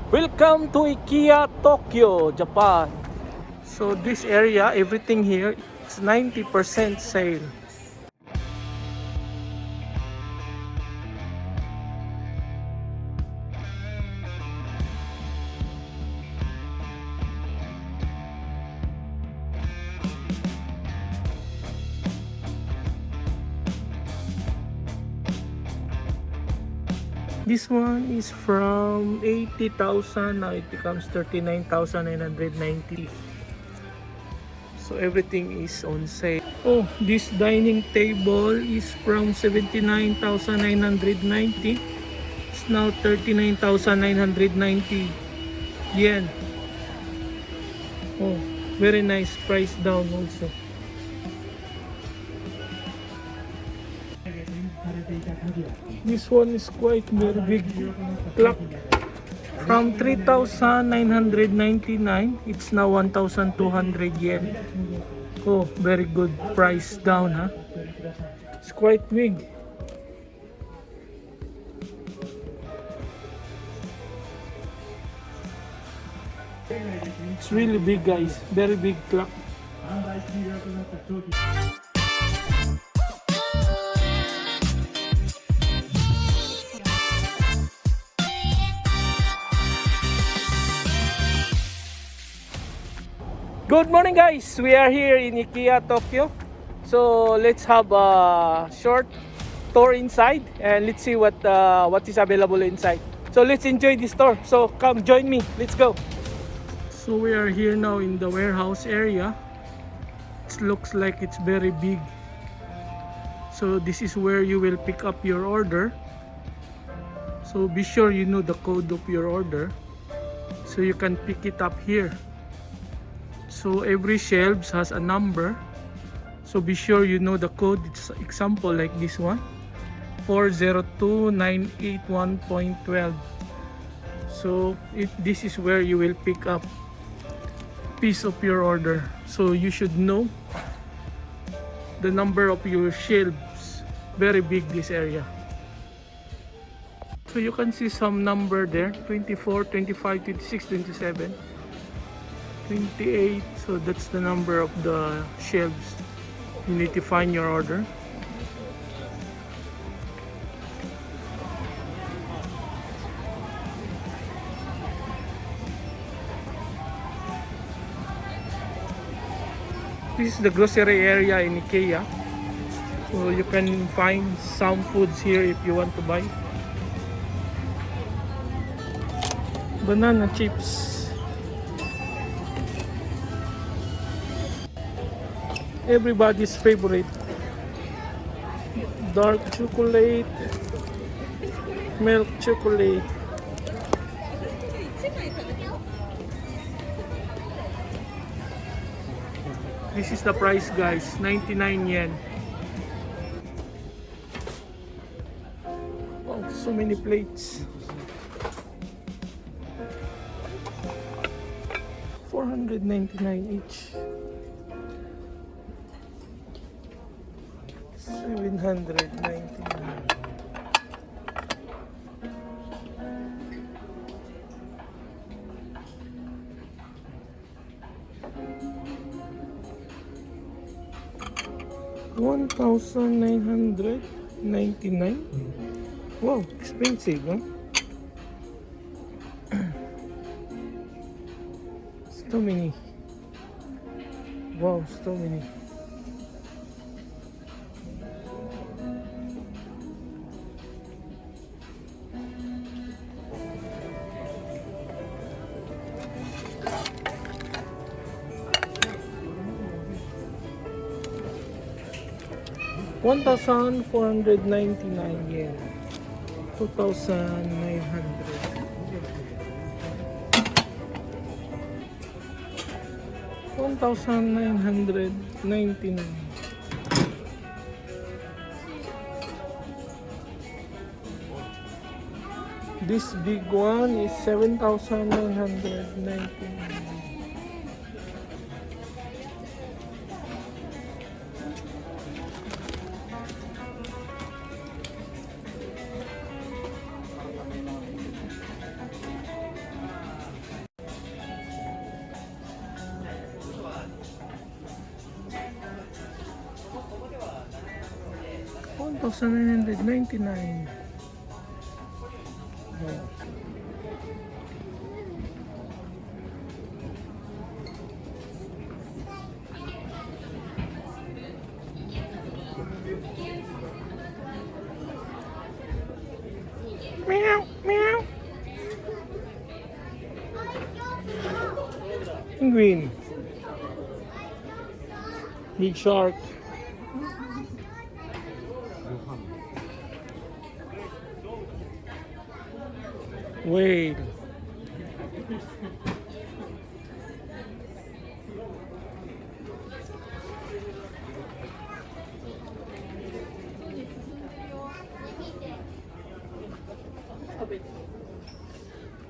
Welcome to Ikea Tokyo, Japan. So this area, everything here is 90% sale. This one is from 80,000, now it becomes 39,990. So everything is on sale. Oh, this dining table is from 79,990. It's now 39,990 yen. Oh, very nice price down also. This one is quite very big clock. From 3,999, it's now 1,200 yen. Oh, very good price down, huh? It's quite big. It's really big, guys. Very big clock. Good morning, guys. We are here in Ikea Tokyo. So let's have a short tour inside and let's see what is available inside. So let's enjoy this tour. So come join me. Let's go. So we are here now in the warehouse area. It looks like it's very big. So this is where you will pick up your order. So be sure you know the code of your order so you can pick it up here. So every shelves has a number, so be sure you know the code. It's example like this one, 402981.12. So this is where you will pick up piece of your order, so you should know the number of your shelves. Very big this area. So you can see some number there, 24, 25, 26, 27, 28. So that's the number of the shelves. You need to find your order. This is the grocery area in Ikea. So you can find some foods here if you want to buy. Banana chips. Everybody's favorite. Dark chocolate, milk chocolate. This is the price, guys, 99 yen. Wow, so many plates. 499 each. 799. 1,999. Wow, expensive, huh? So many. Wow, so many. $1,499 yen. 2,900. $1,999. This big one is 7,999. 1,999. Oh. Meow, meow. Penguin. Big shark. Whale.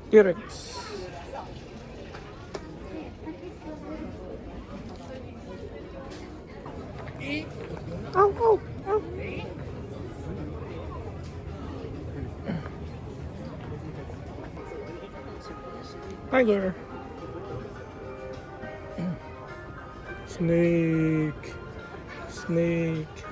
T-Rex. Ow, ow, ow. Tiger. Snake. Snake.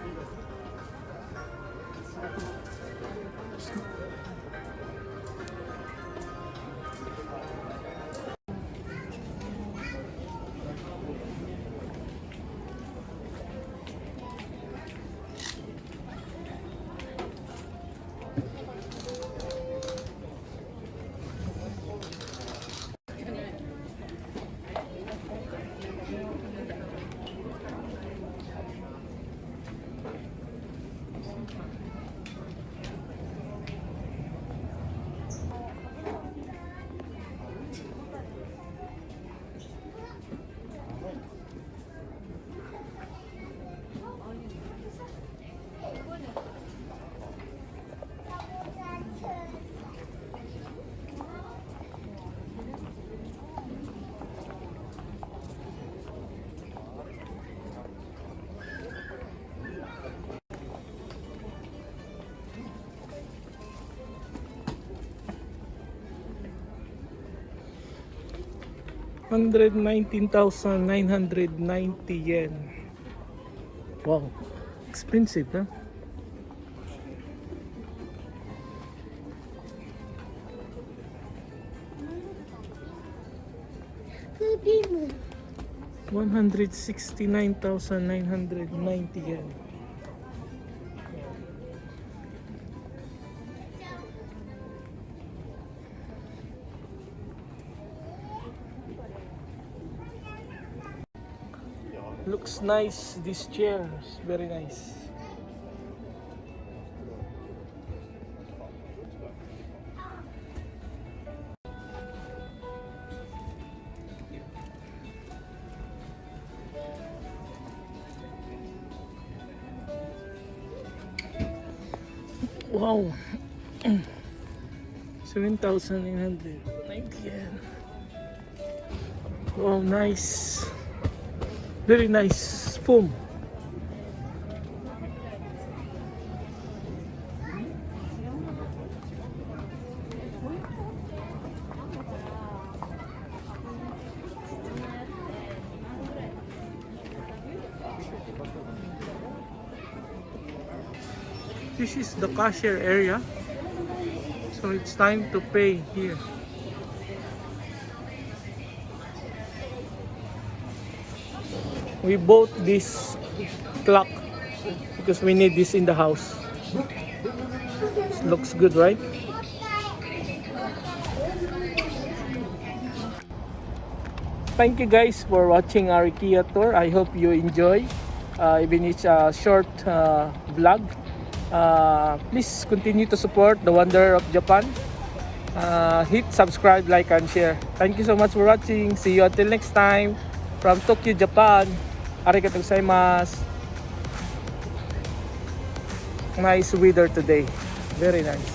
$119,990 yen. Wow, expensive, huh? $169,990 yen. Looks nice, this chair is very nice. Wow. 7,990 yen. Wow, nice. Very nice foam. This is the cashier area, so it's time to pay here. We bought this clock because we need this in the house. It looks good, right? Thank you guys for watching our IKEA tour. I hope you enjoy. Even it's a short vlog. Please continue to support the wonder of Japan. Hit subscribe, like, and share. Thank you so much for watching. See you until next time from Tokyo, Japan. Arigatou gozaimasu. Nice weather today. Very nice.